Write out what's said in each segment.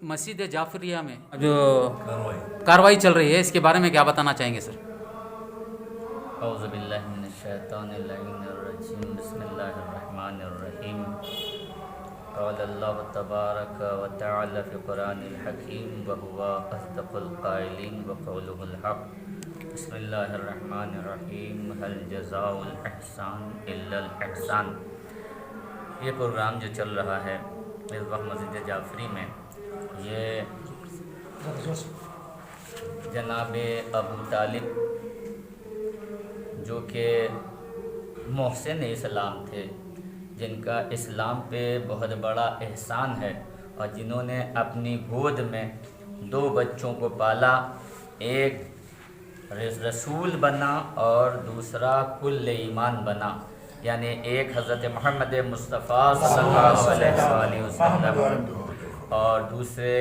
مسجد جعفریہ میں جو کاروائی چل رہی ہے اس کے بارے میں کیا بتانا چاہیں گے سر؟ اعوذ باللہ من الشیطان اللعین الرجیم، بسم اللہ الرحمن الرحیم۔ قال اللہ تبارک و تعالی فی قرآن الحکیم وہو اصدق القائلین وقولہ الحق۔ بسم اللہ الرحمن الرحیم، هل جزاء الاحسان الا الاحسان۔ یہ پروگرام جو چل رہا ہے اس وقت مسجد جعفری میں، یہ جناب ابو طالب جو کہ محسن اسلام تھے، جن کا اسلام پہ بہت بڑا احسان ہے اور جنہوں نے اپنی گود میں 2 بچوں کو پالا، ایک رسول بنا اور دوسرا کل ایمان بنا، یعنی ایک حضرت محمد مصطفیٰ صلی اللہ علیہ وسلم اور دوسرے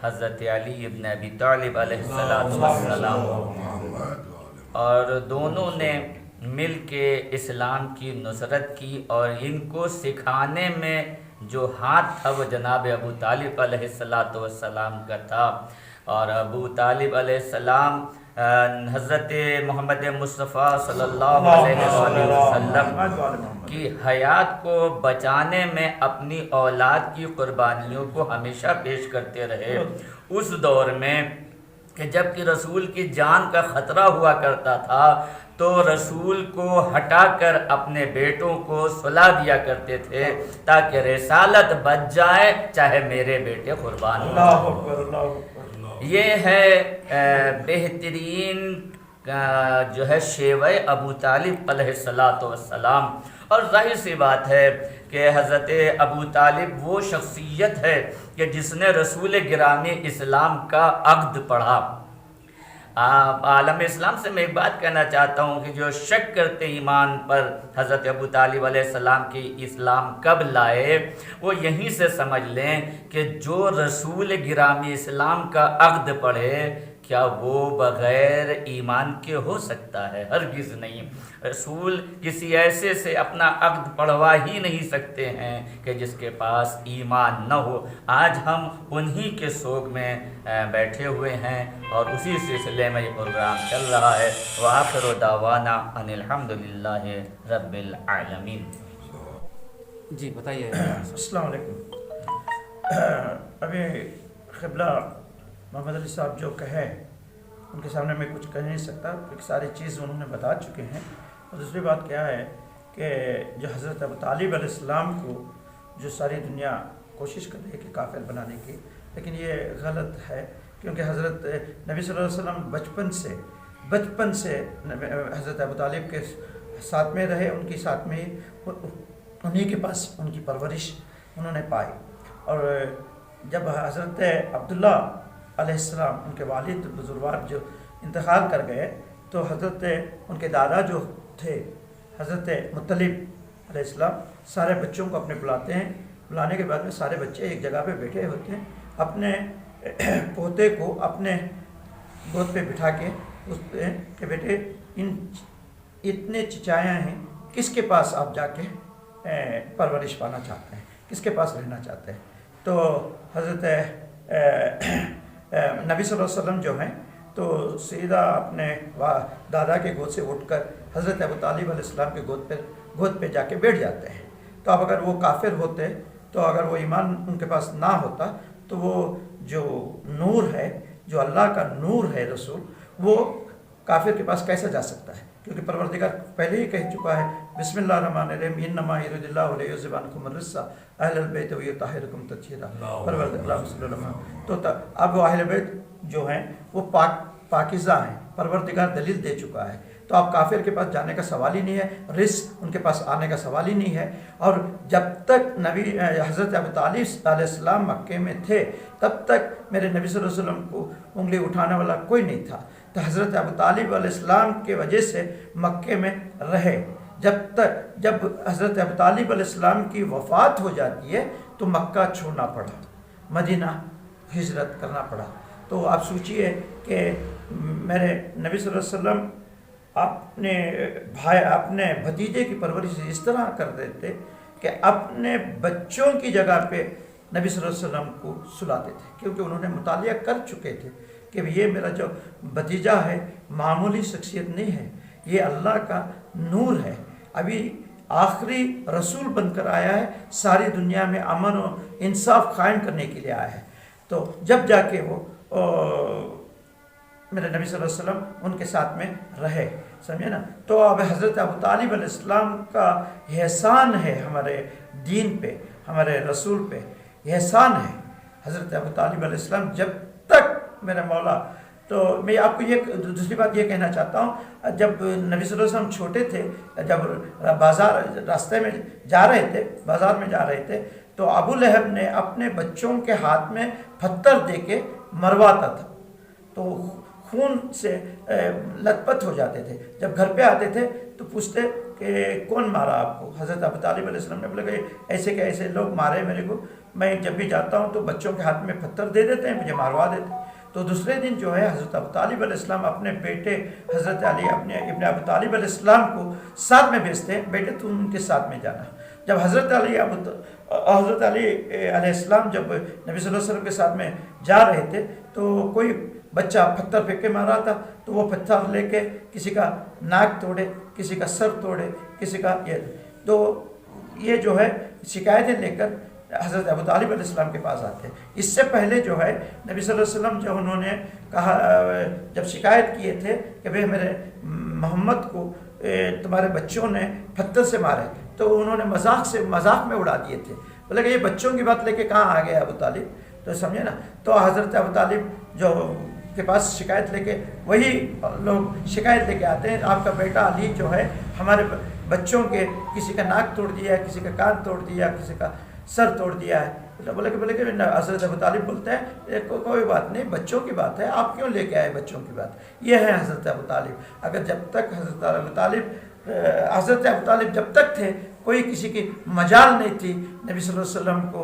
حضرت علی ابن ابی طالب علیہ السلام، اور دونوں نے مل کے اسلام کی نصرت کی، اور ان کو سکھانے میں جو ہاتھ تھا وہ جناب ابو طالب علیہ السلام کا تھا۔ اور ابو طالب علیہ السلام حضرت محمد مصطفیٰ صلی اللہ علیہ وسلم کی حیات کو بچانے میں اپنی اولاد کی قربانیوں کو ہمیشہ پیش کرتے رہے۔ اس دور میں کہ جب کہ رسول کی جان کا خطرہ ہوا کرتا تھا تو رسول کو ہٹا کر اپنے بیٹوں کو سلا دیا کرتے تھے تاکہ رسالت بچ جائے، چاہے میرے بیٹے قربان ہوں۔ یہ ہے بہترین جو ہے شیوہ ابو طالب علیہ السلام۔ اور ظاہر سی بات ہے کہ حضرت ابو طالب وہ شخصیت ہے کہ جس نے رسول گرامی اسلام کا عقد پڑھا۔ عالم اسلام سے میں ایک بات کہنا چاہتا ہوں کہ جو شک کرتے ایمان پر حضرت ابو طالب علیہ السلام کی اسلام کب لائے، وہ یہیں سے سمجھ لیں کہ جو رسول گرامی اسلام کا عقد پڑھے، کیا وہ بغیر ایمان کے ہو سکتا ہے؟ ہرگز نہیں۔ رسول کسی ایسے سے اپنا عقد پڑھوا ہی نہیں سکتے ہیں کہ جس کے پاس ایمان نہ ہو۔ آج ہم انہی کے سوگ میں بیٹھے ہوئے ہیں اور اسی سلسلے میں یہ پروگرام چل رہا ہے۔ وآخر دعوانا ان الحمد للہ رب العالمین۔ جی بتائیے۔ السلام علیکم۔ ابھی قبلہ محمد علی صاحب جو کہے ان کے سامنے میں کچھ کہہ نہیں سکتا، کیونکہ ساری چیز انہوں نے بتا چکے ہیں۔ اور دوسری بات کیا ہے کہ جو حضرت ابو طالب علیہ السلام کو جو ساری دنیا کوشش کر رہی ہے کہ کافر بنانے کی، لیکن یہ غلط ہے، کیونکہ حضرت نبی صلی اللہ علیہ وسلم بچپن سے حضرت ابو طالب کے ساتھ میں رہے، ان کی ساتھ میں انہی کے پاس ان کی پرورش انہوں نے پائی۔ اور جب حضرت عبداللہ علیہ السلام ان کے والد بزرگوار جو انتقال کر گئے تو حضرت ان کے دادا جو تھے حضرت مطلب علیہ السلام سارے بچوں کو اپنے بلاتے ہیں۔ بلانے کے بعد میں سارے بچے ایک جگہ پہ بیٹھے ہوتے ہیں، اپنے پوتے کو اپنے گود پہ بٹھا کے اس پہ کہ بیٹے اتنے چچایاں ہیں، کس کے پاس آپ جا کے پرورش پانا چاہتے ہیں، کس کے پاس رہنا چاہتے ہیں؟ تو حضرت نبی صلی اللہ علیہ وسلم جو ہیں تو سیدھا اپنے دادا کے گود سے اٹھ کر حضرت ابو طالب علیہ السلام کے گود پہ جا کے بیٹھ جاتے ہیں۔ تو اب اگر وہ کافر ہوتے تو اگر وہ ایمان ان کے پاس نہ ہوتا تو وہ جو نور ہے، جو اللہ کا نور ہے رسول، وہ کافر کے پاس کیسے جا سکتا ہے؟ کیونکہ پروردگار پہلے ہی کہہ چکا ہے بسم اللہ الرحمن الرحیم انما یرید اللہ لیذھب عنکم الرجس اہل البیت ویطہرکم تطہیرا۔ پروردگار صلی اللہ علیہ وسلم تو اب وہ اہل بیت جو ہیں وہ پاکیزہ ہیں، پروردگار دلیل دے چکا ہے۔ تو اب کافر کے پاس جانے کا سوال ہی نہیں ہے، رزق ان کے پاس آنے کا سوال ہی نہیں ہے۔ اور جب تک نبی حضرت ابو طالب علیہ السلام مکے میں تھے تب تک میرے نبی صلی اللہ علیہ وسلم کو انگلی اٹھانے والا کوئی نہیں تھا۔ تو حضرت ابو طالب علیہ السلام کے وجہ سے مکے میں رہے، جب حضرت ابو طالب علیہ السلام کی وفات ہو جاتی ہے تو مکہ چھوڑنا پڑا، مدینہ ہجرت کرنا پڑا۔ تو آپ سوچئے کہ میرے نبی صلی اللہ علیہ وسلم اپنے بھتیجے کی پرورش اس طرح کر دیتے کہ اپنے بچوں کی جگہ پہ نبی صلی اللہ علیہ وسلم کو سلاتے تھے، کیونکہ انہوں نے مطالعہ کر چکے تھے کہ یہ میرا جو بھتیجا ہے معمولی شخصیت نہیں ہے، یہ اللہ کا نور ہے، ابھی آخری رسول بن کر آیا ہے، ساری دنیا میں امن و انصاف قائم کرنے کے لیے آیا ہے۔ تو جب جا کے وہ میرے نبی صلی اللہ علیہ وسلم ان کے ساتھ میں رہے، سمجھے نا۔ تو اب حضرت ابو طالب علیہ السلام کا احسان ہے ہمارے دین پہ، ہمارے رسول پہ احسان ہے۔ حضرت ابو طالب علیہ السلام جب تک میرے مولا، تو میں آپ کو یہ دوسری بات یہ کہنا چاہتا ہوں، جب نبی صلی اللہ علیہ وسلم چھوٹے تھے، جب راستے میں جا رہے تھے، بازار میں جا رہے تھے، تو ابو لہب نے اپنے بچوں کے ہاتھ میں پتھر دے کے مرواتا تھا، تو خون سے لت پت ہو جاتے تھے۔ جب گھر پہ آتے تھے تو پوچھتے کہ کون مارا آپ کو؟ حضرت ابو طالب علیہ السلام نے بولا کہ ایسے کہ ایسے لوگ مارے میرے کو، میں جب بھی جاتا ہوں تو بچوں کے ہاتھ میں پتھر دے دیتے ہیں، مجھے ماروا دیتے ہیں۔ تو دوسرے دن جو ہے حضرت ابو طالب علیہ السلام اپنے بیٹے حضرت علی اپنے ابن ابو طالب علیہ السلام کو ساتھ میں بھیجتے ہیں، بیٹے تم ان کے ساتھ میں جانا۔ جب حضرت علی علیہ السلام جب نبی صلی اللہ علیہ وسلم کے ساتھ میں جا رہے تھے تو کوئی بچہ پتھر پھینک کے مارا تھا، تو وہ پتھر لے کے کسی کا ناک توڑے، کسی کا سر توڑے، کسی کا تو یہ جو ہے شکایتیں لے کر حضرت ابو طالب علیہ السلام کے پاس آتے ہیں۔ اس سے پہلے جو ہے نبی صلی اللہ علیہ وسلم جب انہوں نے کہا، جب شکایت کیے تھے کہ بھئی میرے محمد کو تمہارے بچوں نے پتھر سے مارے، تو انہوں نے مذاق میں اڑا دیے تھے، بولے کہ یہ بچوں کی بات لے کے کہاں آ گئے ابو طالب، تو سمجھے نا۔ تو حضرت ابو طالب جو کے پاس شکایت لے کے، وہی لوگ شکایت لے کے آتے ہیں، آپ کا بیٹا علی جو ہے ہمارے بچوں کے کسی کا ناک توڑ دیا ہے، کسی کا کان توڑ دیا، کسی کا سر توڑ دیا ہے۔ بولے کہ حضرت ابو طالب بولتے ہیں کوئی بات نہیں، بچوں کی بات ہے، آپ کیوں لے کے آئے بچوں کی بات؟ یہ ہے حضرت ابو طالب۔ اگر جب تک حضرت ابو طالب جب تک تھے، کوئی کسی کی مجال نہیں تھی نبی صلی اللہ علیہ وسلم کو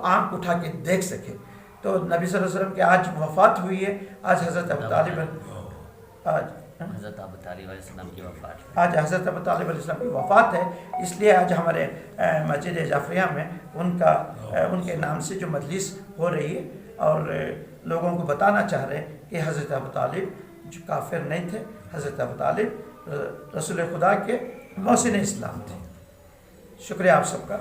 آنکھ اٹھا کے دیکھ سکے۔ تو نبی صلی اللہ علیہ وسلم کی آج وفات ہوئی ہے، آج حضرت ابو طالب حضرت ابو طالب علیہ السلام کی وفات، آج حضرت ابو طالب علیہ السلام کی وفات ہے، اس لیے آج ہمارے مسجد جعفریہ میں ان کے نام سے جو مجلس ہو رہی ہے، اور لوگوں کو بتانا چاہ رہے ہیں کہ حضرت ابو طالب جو کافر نہیں تھے، حضرت ابو طالب رسول خدا کے محسن اسلام تھے۔ شکریہ آپ سب کا۔